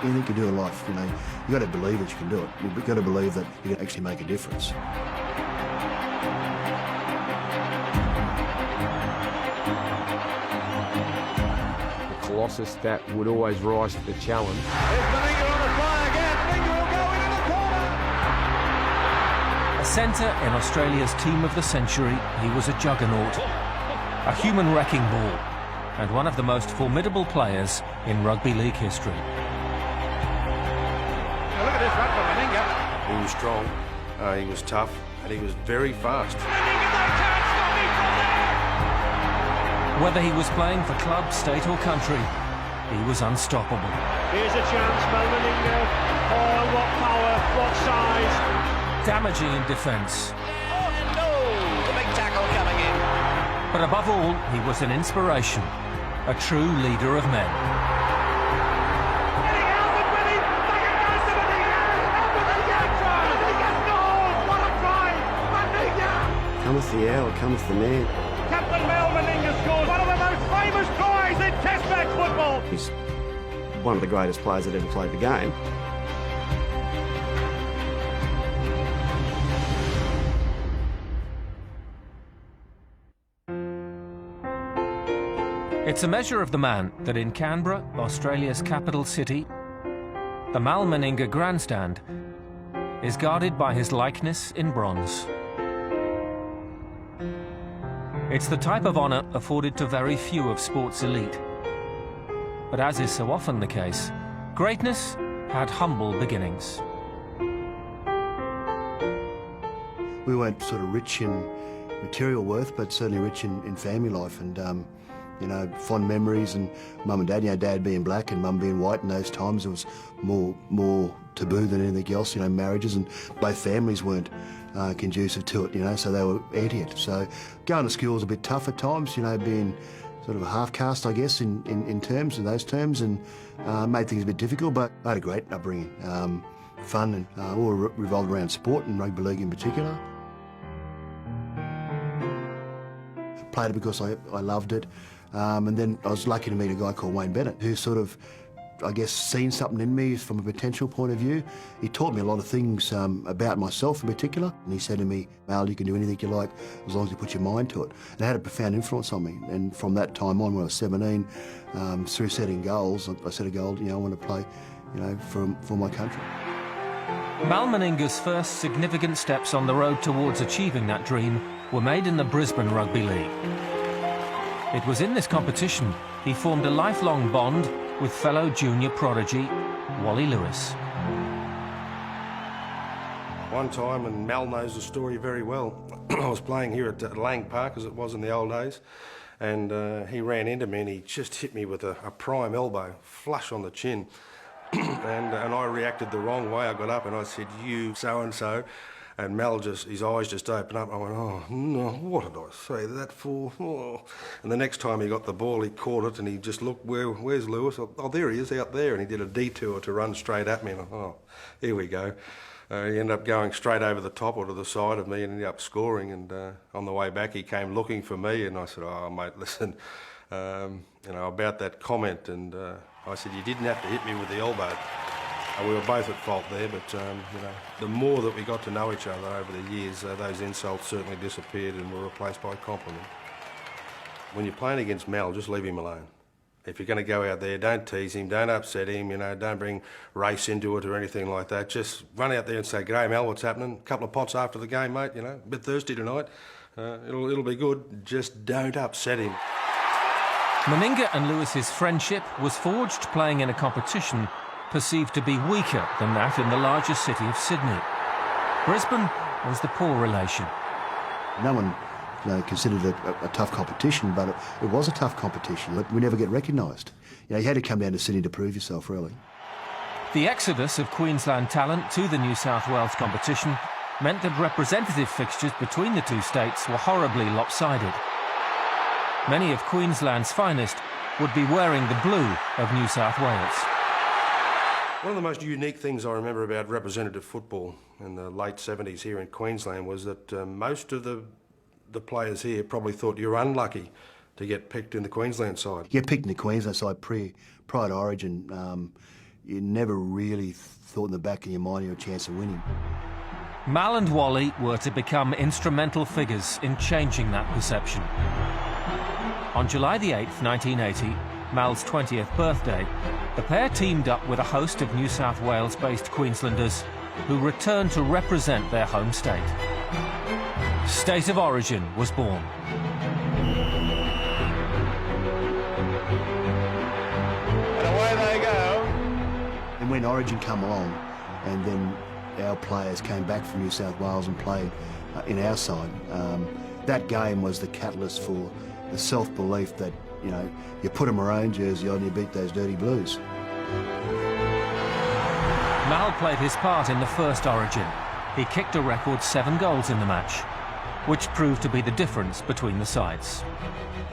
Anything you can do in life, you got to believe that you can do it. You've got to believe that you can actually make a difference. Colossus that would always rise to the challenge. Here's Meninga on the fly again. Meninga will go into the corner. A centre in Australia's team of the century, he was a juggernaut, a human wrecking ball, and one of the most formidable players in rugby league history. Now look at this run from Meninga. He was strong, he was tough, and he was very fast. Meninga, they can't stop him from there. Whether he was playing for club, state or country, he was unstoppable. Here's a chance, Mal Meninga. Oh, what power, what size. Damaging in defence. Oh no, the big tackle coming in. But above all, he was an inspiration, a true leader of men. Getting Albert with him. Back it goes to Meninga. Albert Meninga try. Meninga scores. What a try. Meninga. Cometh the hour, cometh the man. Captain Mal Meninga scores one of the most famous tries in Test match football. He's one of the greatest players that ever played the game. It's a measure of the man that in Canberra, Australia's capital city, the Mal Meninga grandstand is guarded by his likeness in bronze. It's the type of honour afforded to very few of sport's elite. But as is so often the case, greatness had humble beginnings. We weren't sort of rich in material worth, but certainly rich in family life and, fond memories. And mum and dad, dad being black and mum being white in those times, it was more taboo than anything else, marriages, and both families weren't conducive to it, so they were anti it. So going to school was a bit tough at times, being sort of a half-caste, I guess, in those terms, and made things a bit difficult, but I had a great upbringing. Fun, and all revolved around sport and rugby league in particular. Played it because I loved it, and then I was lucky to meet a guy called Wayne Bennett, who sort of, I guess, seen something in me from a potential point of view. He taught me a lot of things about myself in particular, and he said to me, Mal, you can do anything you like as long as you put your mind to it. And it had a profound influence on me, and from that time on, when I was 17, through setting goals, I set a goal, I want to play, for my country. Mal Meninga's first significant steps on the road towards achieving that dream were made in the Brisbane Rugby League. It was in this competition he formed a lifelong bond with fellow junior prodigy Wally Lewis. One time, and Mal knows the story very well, I was playing here at Lang Park, as it was in the old days, and he ran into me and he just hit me with a prime elbow, flush on the chin. and I reacted the wrong way. I got up and I said, you so-and-so, and Mal his eyes just opened up. I went, oh, no, what did I say that for? Oh. And the next time he got the ball, he caught it and he just looked, where's Lewis? Oh, there he is, out there. And he did a detour to run straight at me. And I thought, oh, here we go. He ended up going straight over the top or to the side of me and ended up scoring. And on the way back, he came looking for me. And I said, oh, mate, listen, about that comment. And I said, you didn't have to hit me with the elbow. We were both at fault there, but the more that we got to know each other over the years, those insults certainly disappeared and were replaced by compliment. When you're playing against Mal, just leave him alone. If you're going to go out there, don't tease him, don't upset him, don't bring race into it or anything like that. Just run out there and say, "G'day, Mal, what's happening? A couple of pots after the game, mate, a bit thirsty tonight. It'll be good. Just don't upset him." Meninga and Lewis's friendship was forged playing in a competition perceived to be weaker than that in the largest city of Sydney. Brisbane was the poor relation. No one considered it a tough competition, but it was a tough competition. We never get recognised. You had to come down to Sydney to prove yourself, really. The exodus of Queensland talent to the New South Wales competition meant that representative fixtures between the two states were horribly lopsided. Many of Queensland's finest would be wearing the blue of New South Wales. One of the most unique things I remember about representative football in the late 70s here in Queensland was that most of the players here probably thought you were unlucky to get picked in the Queensland side. You get picked in the Queensland side prior to Origin. you never really thought in the back of your mind you had a chance of winning. Mal and Wally were to become instrumental figures in changing that perception. On July the 8th, 1980, Mal's 20th birthday, the pair teamed up with a host of New South Wales-based Queenslanders who returned to represent their home state. State of Origin was born. And away they go. And when Origin come along, and then our players came back from New South Wales and played in our side, that game was the catalyst for the self-belief that, you know, you put a maroon jersey on, you beat those dirty Blues. Mal played his part in the first Origin. He kicked a record 7 goals in the match, which proved to be the difference between the sides.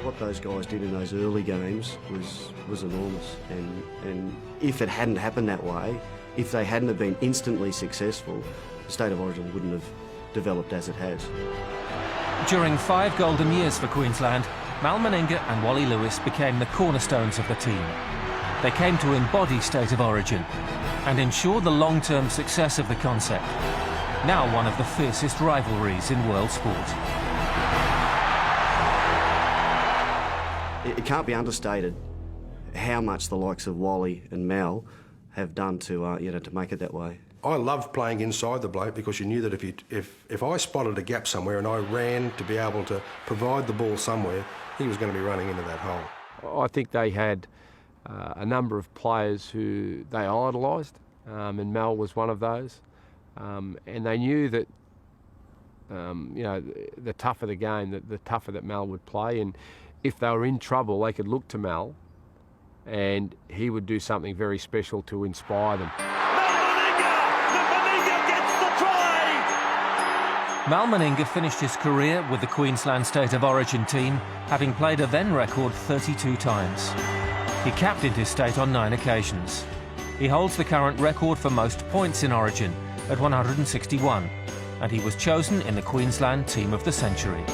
What those guys did in those early games was enormous, and if it hadn't happened that way, if they hadn't have been instantly successful, the State of Origin wouldn't have developed as it has. During 5 golden years for Queensland, Mal Meninga and Wally Lewis became the cornerstones of the team. They came to embody State of Origin and ensure the long-term success of the concept, now one of the fiercest rivalries in world sport. It can't be understated how much the likes of Wally and Mal have done to to make it that way. I loved playing inside the bloke because you knew that if I spotted a gap somewhere and I ran to be able to provide the ball somewhere, he was going to be running into that hole. I think they had a number of players who they idolised, and Mal was one of those. And they knew that, the tougher the game, the tougher that Mal would play. And if they were in trouble, they could look to Mal, and he would do something very special to inspire them. Mal Meninga finished his career with the Queensland State of Origin team, having played a then record 32 times. He captained his state on 9 occasions. He holds the current record for most points in Origin at 161, and he was chosen in the Queensland Team of the Century.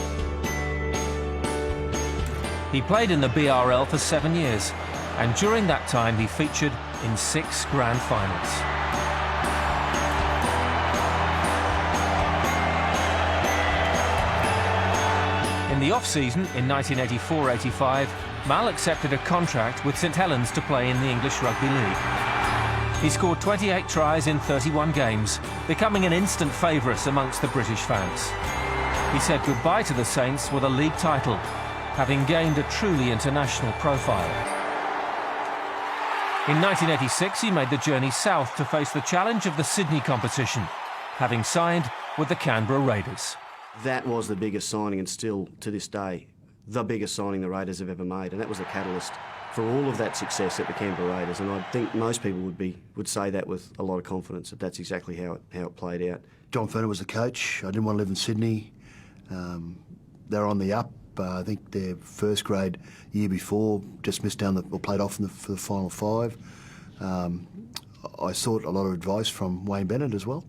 He played in the BRL for 7 years, and during that time he featured in 6 grand finals. In the off-season, in 1984-85, Mal accepted a contract with St Helens to play in the English Rugby League. He scored 28 tries in 31 games, becoming an instant favourite amongst the British fans. He said goodbye to the Saints with a league title, having gained a truly international profile. In 1986, he made the journey south to face the challenge of the Sydney competition, having signed with the Canberra Raiders. That was the biggest signing, and still to this day, the biggest signing the Raiders have ever made, and that was the catalyst for all of that success at the Canberra Raiders. And I think most people would say that with a lot of confidence, that that's exactly how it played out. John Ferner was the coach. I didn't want to live in Sydney. They're on the up. I think their first grade year before just missed down or played off for the final 5. I sought a lot of advice from Wayne Bennett as well,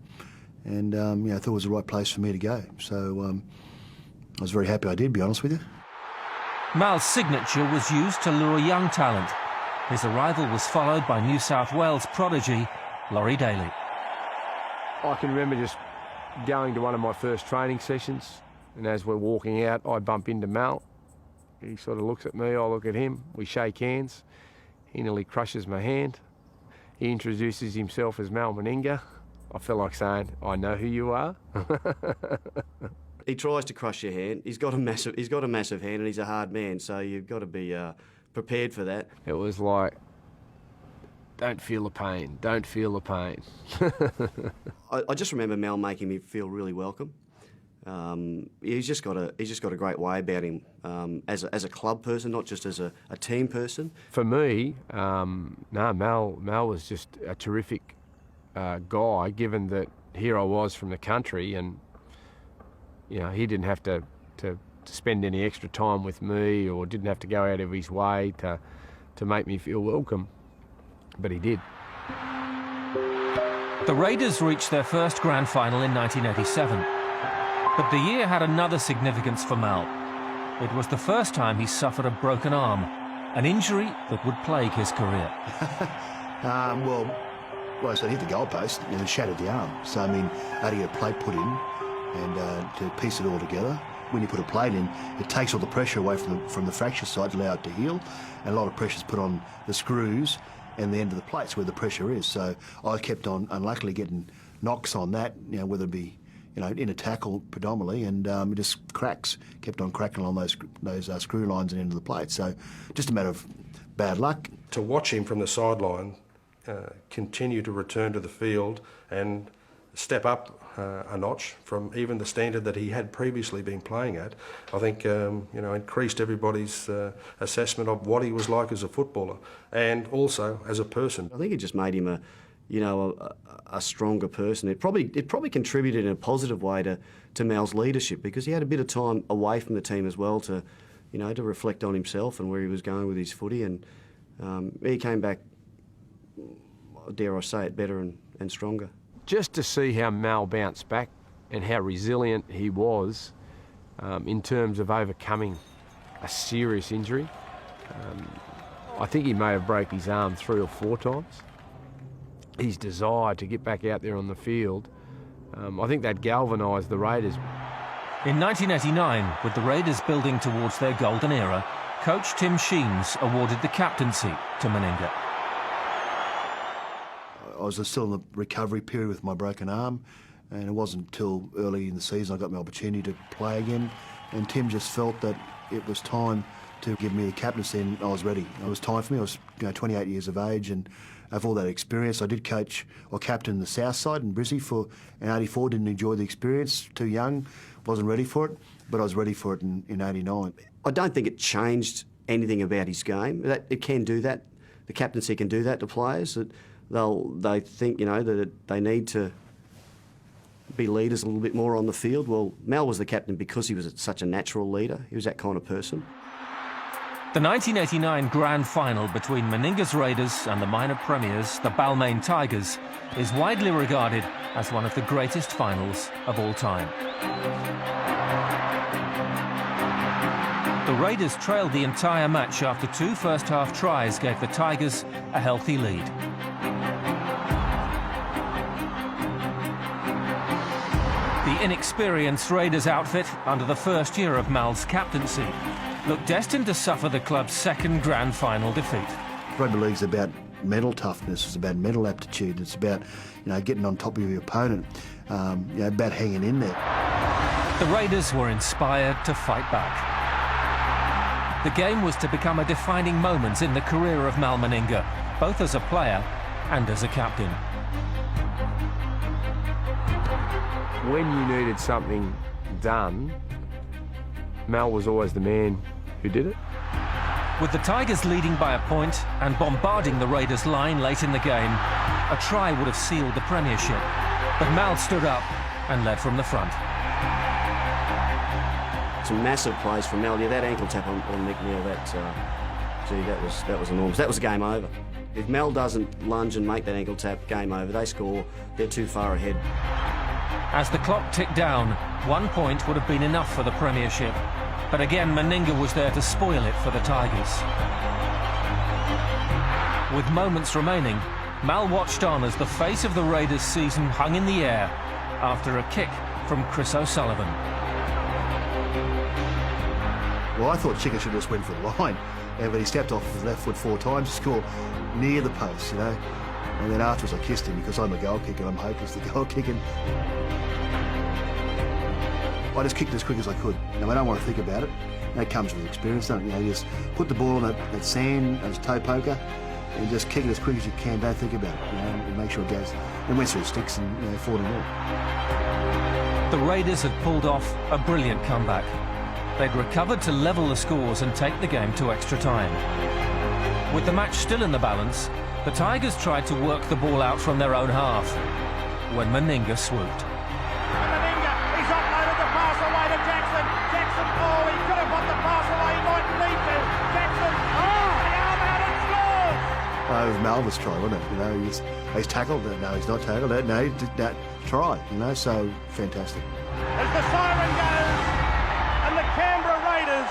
and I thought it was the right place for me to go. So I was very happy I did, to be honest with you. Mal's signature was used to lure young talent. His arrival was followed by New South Wales prodigy Laurie Daly. I can remember just going to one of my first training sessions, and as we're walking out, I bump into Mal. He sort of looks at me, I look at him, we shake hands. He nearly crushes my hand. He introduces himself as Mal Meninga. I feel like saying, I know who you are. He tries to crush your hand. He's got a massive hand, and he's a hard man, so you've got to be prepared for that. It was like, don't feel the pain, don't feel the pain. I just remember Mal making me feel really welcome. He's just got a great way about him as a club person, not just as a team person. For me, Mal was just a terrific guy, given that here I was from the country, and he didn't have to spend any extra time with me, or didn't have to go out of his way to make me feel welcome, but he did. The Raiders reached their first grand final in 1987. But the year had another significance for Mal. It was the first time he suffered a broken arm, an injury that would plague his career. Well, I said hit the goalpost and it shattered the arm. So, I mean, I had to get a plate put in and to piece it all together. When you put a plate in, it takes all the pressure away from the fracture site to allow it to heal, and a lot of pressure is put on the screws and the end of the plates where the pressure is. So I kept on, unluckily, getting knocks on that, you know, whether it be, you know, in a tackle predominantly, and it just cracks, kept on cracking along those screw lines and end of the plate. So just a matter of bad luck. To watch him from the sideline continue to return to the field and step up a notch from even the standard that he had previously been playing at, I think you know, increased everybody's assessment of what he was like as a footballer and also as a person. I think it just made him a stronger person. It probably contributed in a positive way to Mal's leadership, because he had a bit of time away from the team as well to, you know, to reflect on himself and where he was going with his footy, and he came back, dare I say it, better and stronger. Just to see how Mal bounced back and how resilient he was in terms of overcoming a serious injury. I think he may have broke his arm 3 or 4 times. His desire to get back out there on the field, I think that galvanised the Raiders. In 1989, with the Raiders building towards their golden era, coach Tim Sheens awarded the captaincy to Meninga. I was still in the recovery period with my broken arm, and it wasn't until early in the season I got my opportunity to play again, and Tim just felt that it was time to give me the captaincy, and I was ready. It was time for me. I was 28 years of age, and of all that experience, I did coach or captain the south side in Brizzy in 84, didn't enjoy the experience, too young, wasn't ready for it, but I was ready for it in 89. I don't think it changed anything about his game. It can do that. The captaincy can do that to players. That they think, you know, that they need to be leaders a little bit more on the field. Well, Mal was the captain because he was such a natural leader. He was that kind of person. The 1989 grand final between Meninga's Raiders and the minor premiers, the Balmain Tigers, is widely regarded as one of the greatest finals of all time. The Raiders trailed the entire match after 2 first-half tries gave the Tigers a healthy lead. The inexperienced Raiders outfit, under the first year of Mal's captaincy, looked destined to suffer the club's second grand final defeat. Rugby league's about mental toughness, it's about mental aptitude, it's about, you know, getting on top of your opponent, you know, about hanging in there. The Raiders were inspired to fight back. The game was to become a defining moment in the career of Mal Meninga, both as a player and as a captain. When you needed something done, Mal was always the man who did it. With the Tigers leading by a point and bombarding the Raiders' line late in the game, a try would have sealed the premiership. But Mal stood up and led from the front. Some massive plays from Mal. Yeah, that ankle tap on McNeil, that was enormous. That was game over. If Mal doesn't lunge and make that ankle tap, game over. They score, they're too far ahead. As the clock ticked down, 1 point would have been enough for the premiership. But again, Meninga was there to spoil it for the Tigers. With moments remaining, Mal watched on as the face of the Raiders' season hung in the air after a kick from Chris O'Sullivan. Well, I thought Chicken should have just went for the line, but he stepped off his left foot 4 times to score near the post, you know. And then afterwards I kissed him because I'm a goal kicker, I'm hopeless at goal kicking. I just kicked as quick as I could. Now, I don't want to think about it. That comes with experience, don't it? You know, you just put the ball on that sand as a toe poker and just kick it as quick as you can. Don't think about it, you know, and make sure it goes. It went through the sticks and, you know, 4-0. The Raiders had pulled off a brilliant comeback. They'd recovered to level the scores and take the game to extra time. With the match still in the balance, the Tigers tried to work the ball out from their own half when Meninga swooped. Meninga, he's offloaded the pass away to Jackson. Jackson, oh, he could have put the pass away, he might need to. Jackson, oh, the arm out and scores! It was Mal's try, wasn't it? You know, he's tackled, no, he's not tackled, no, he did that try, you know, so fantastic. As the siren goes, and the Canberra Raiders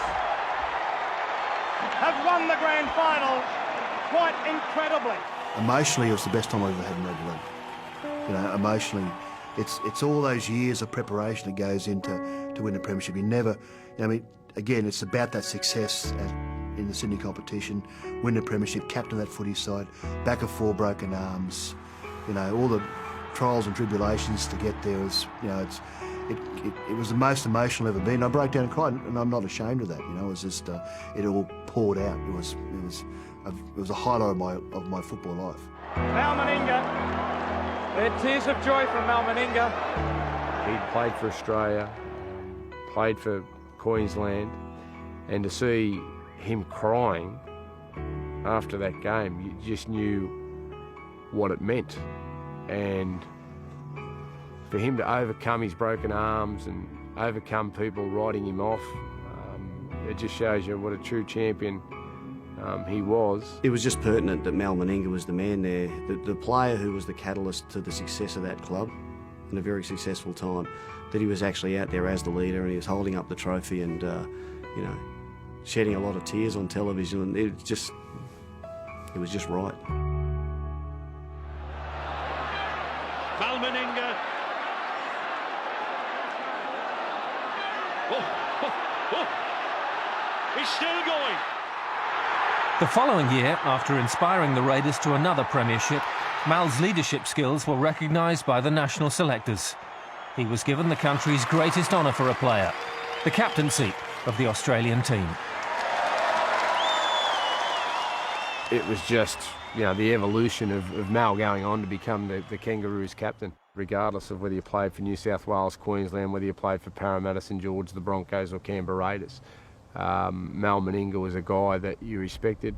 have won the grand final quite incredibly. Emotionally, it was the best time I've ever had in rugby league. You know, emotionally, it's all those years of preparation that goes into to win the premiership. You never, I mean, again, it's about that success in the Sydney competition, win the premiership, captain that footy side, back of 4 broken arms, you know, all the trials and tribulations to get there. Was, you know, it was the most emotional I've ever been. I broke down and cried, and I'm not ashamed of that. You know, it was just it all poured out. It was a highlight of my football life. Mal Meninga. There are tears of joy from Mal Meninga. He'd played for Australia, played for Queensland, and to see him crying after that game, you just knew what it meant. And for him to overcome his broken arms and overcome people writing him off, it just shows you what a true champion he was. It was just pertinent that Mal Meninga was the man there, the player who was the catalyst to the success of that club in a very successful time, that he was actually out there as the leader and he was holding up the trophy and, you know, shedding a lot of tears on television, and it was just right. Mal Meninga. He's still going. The following year, after inspiring the Raiders to another premiership, Mal's leadership skills were recognised by the national selectors. He was given the country's greatest honour for a player, the captaincy of the Australian team. It was just, you know, the evolution of Mal going on to become the Kangaroos captain, regardless of whether you played for New South Wales, Queensland, whether you played for Parramatta, St George, the Broncos or Canberra Raiders. Mal Meninga was a guy that you respected.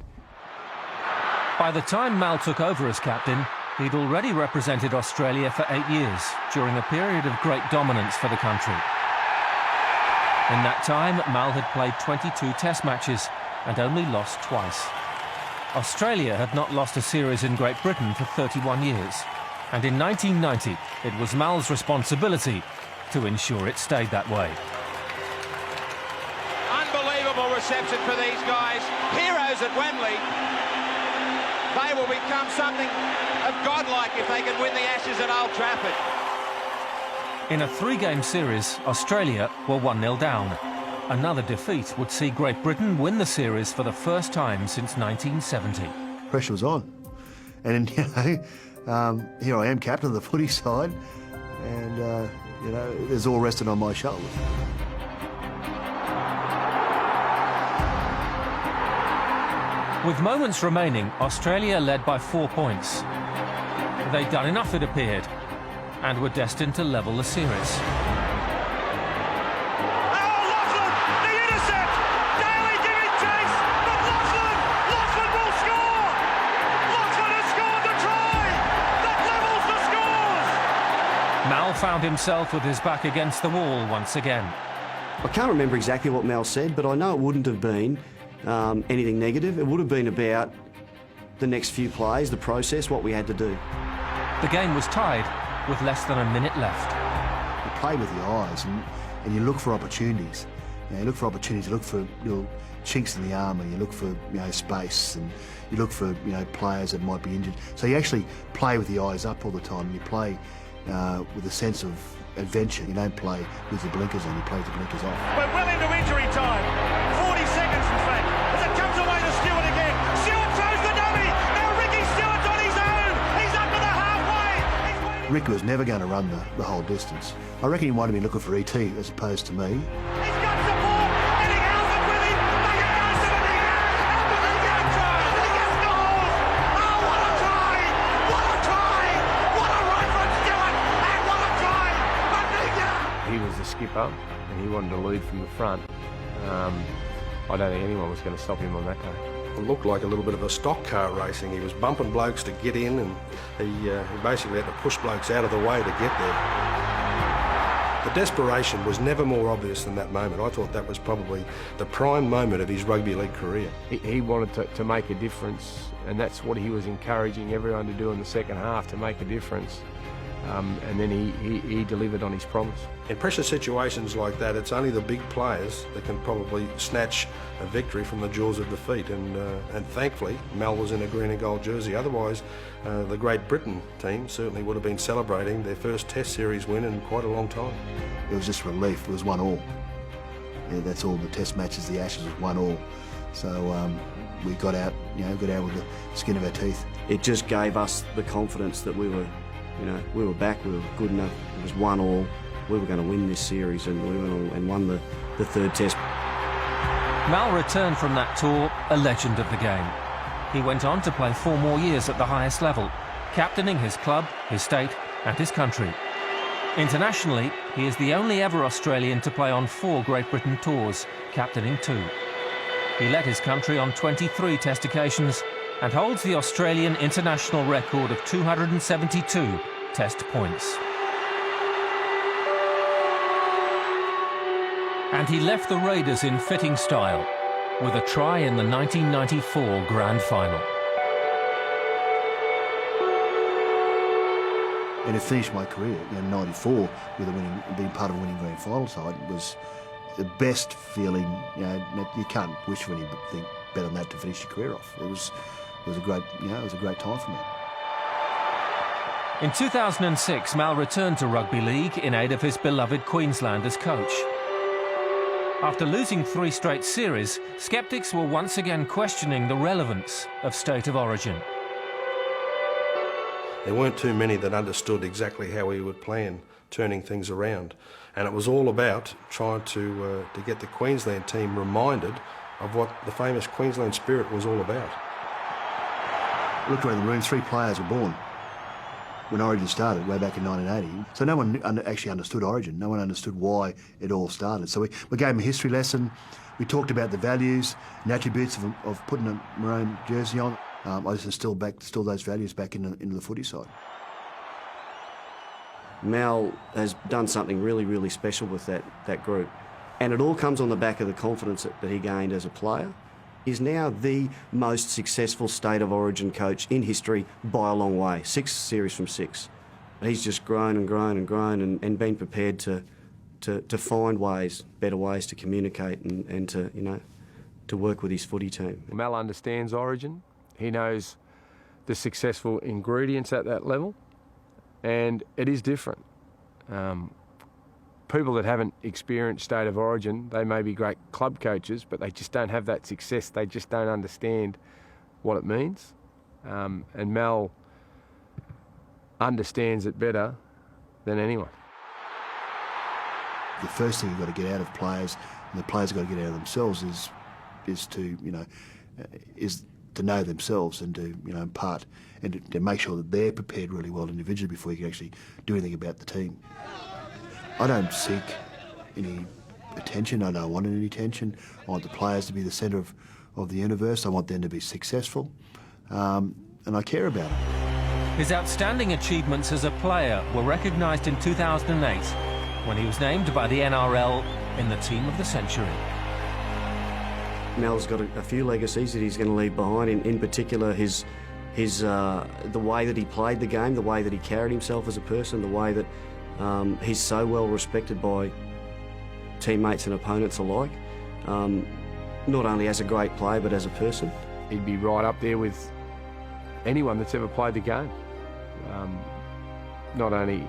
By the time Mal took over as captain, he'd already represented Australia for 8 years, during a period of great dominance for the country. In that time, Mal had played 22 test matches and only lost twice. Australia had not lost a series in Great Britain for 31 years, and in 1990 it was Mal's responsibility to ensure it stayed that way. Unbelievable reception for these guys, heroes at Wembley. They will become something of godlike if they can win the Ashes at Old Trafford. In a 3-game series, Australia were 1-0 down. Another defeat would see Great Britain win the series for the first time since 1970. Pressure was on, and you know, here I am, captain of the footy side, and you know, it's all rested on my shoulders. With moments remaining, Australia led by 4 points. They'd done enough, it appeared, and were destined to level the series. Mal found himself with his back against the wall once again. I can't remember exactly what Mal said, but I know it wouldn't have been anything negative. It would have been about the next few plays, the process, what we had to do. The game was tied with less than a minute left. You play with the eyes and you look for opportunities. You know, you look for opportunities, you look for little chinks in the armour, you look for, you know, space, and you look for, you know, players that might be injured. So you actually play with the eyes up all the time. You play with a sense of adventure. You don't play with the blinkers on, you play with the blinkers off. We're well into injury time. 40 seconds, in fact, as it comes away to Stewart again. Stewart throws the dummy. Now Ricky Stewart's on his own. He's up to the halfway. Ricky was never going to run the whole distance. I reckon he might have been looking for ET as opposed to me. He's got support. Getting Alvin with him. They get out to Meninga. And Meninga tries. Meninga scores. Oh, what a try. What a try. What a run from Stewart. And what a try. Meninga. He was the skipper and he wanted to lead from the front. I don't think anyone was going to stop him on that day. It looked like a little bit of a stock car racing. He was bumping blokes to get in, and he basically had to push blokes out of the way to get there. The desperation was never more obvious than that moment. I thought that was probably the prime moment of his rugby league career. He wanted to make a difference, and that's what he was encouraging everyone to do in the second half, to make a difference. and then he delivered on his promise. In pressure situations like that, it's only the big players that can probably snatch a victory from the jaws of defeat, and thankfully Mal was in a green and gold jersey. Otherwise, the Great Britain team certainly would have been celebrating their first Test series win in quite a long time. It was just relief. It was 1-1. Yeah, that's all. The Test matches, the Ashes was 1-1. So we got out with the skin of our teeth. It just gave us the confidence that we were back, we were good enough. It was 1-1. We were going to win this series, and we went on and won the third Test. Mal returned from that tour a legend of the game. He went on to play 4 more years at the highest level, captaining his club, his state and his country. Internationally, he is the only ever Australian to play on 4 Great Britain tours, captaining 2. He led his country on 23 Test occasions and holds the Australian international record of 272 Test points. And he left the Raiders in fitting style, with a try in the 1994 Grand Final. And to finish my career in '94 with being part of a winning Grand Final side was the best feeling. You can't wish for anything better than that to finish your career off. It was a great time for me. In 2006, Mal returned to rugby league in aid of his beloved Queensland as coach. After losing 3 straight series, sceptics were once again questioning the relevance of state of origin. There weren't too many that understood exactly how we would plan turning things around, and it was all about trying to get the Queensland team reminded of what the famous Queensland spirit was all about. I looked around the room, 3 players were born when Origin started, way back in 1980. So no one actually understood Origin. No one understood why it all started. So we gave them a history lesson. We talked about the values and attributes of putting a maroon jersey on. I just instilled those values back into the footy side. Mal has done something really, really special with that group. And it all comes on the back of the confidence that he gained as a player. He's now the most successful state of origin coach in history by a long way. 6 series from 6. He's just grown and grown and grown and been prepared to find ways, better ways to communicate and to work with his footy team. Mal understands Origin. He knows the successful ingredients at that level, and it is different. People that haven't experienced state of origin, they may be great club coaches, but they just don't have that success. They just don't understand what it means. And Mal understands it better than anyone. The first thing you've got to get out of players, and the players have got to get out of themselves, is to know themselves and to impart and to make sure that they're prepared really well individually before you can actually do anything about the team. I don't seek any attention. I don't want any attention. I want the players to be the centre of the universe. I want them to be successful, and I care about it. His outstanding achievements as a player were recognised in 2008 when he was named by the NRL in the Team of the Century. Mal's got a few legacies that he's going to leave behind. In particular, the way that he played the game, the way that he carried himself as a person, the way that he's so well respected by teammates and opponents alike, not only as a great player but as a person. He'd be right up there with anyone that's ever played the game, not only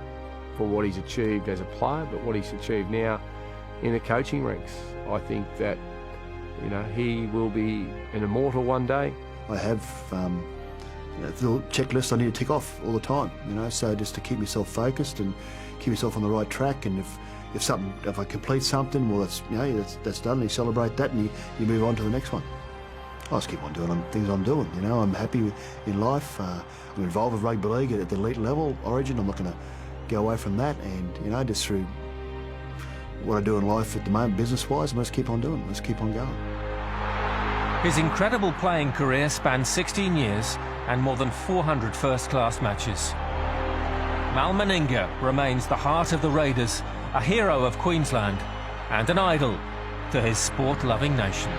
for what he's achieved as a player but what he's achieved now in the coaching ranks. I think that he will be an immortal one day. I have the checklist I need to tick off all the time, so just to keep myself focused and keep myself on the right track. And if I complete something, well, that's done, and you celebrate that and you move on to the next one. I just keep on doing things I'm doing. I'm happy in life. I'm involved with rugby league at the elite level, Origin. I'm not going to go away from that, and just through what I do in life at the moment, business-wise, I must keep on doing. Let's keep on going. His incredible playing career spanned 16 years and more than 400 first-class matches. Mal Meninga remains the heart of the Raiders, a hero of Queensland and an idol to his sport-loving nation.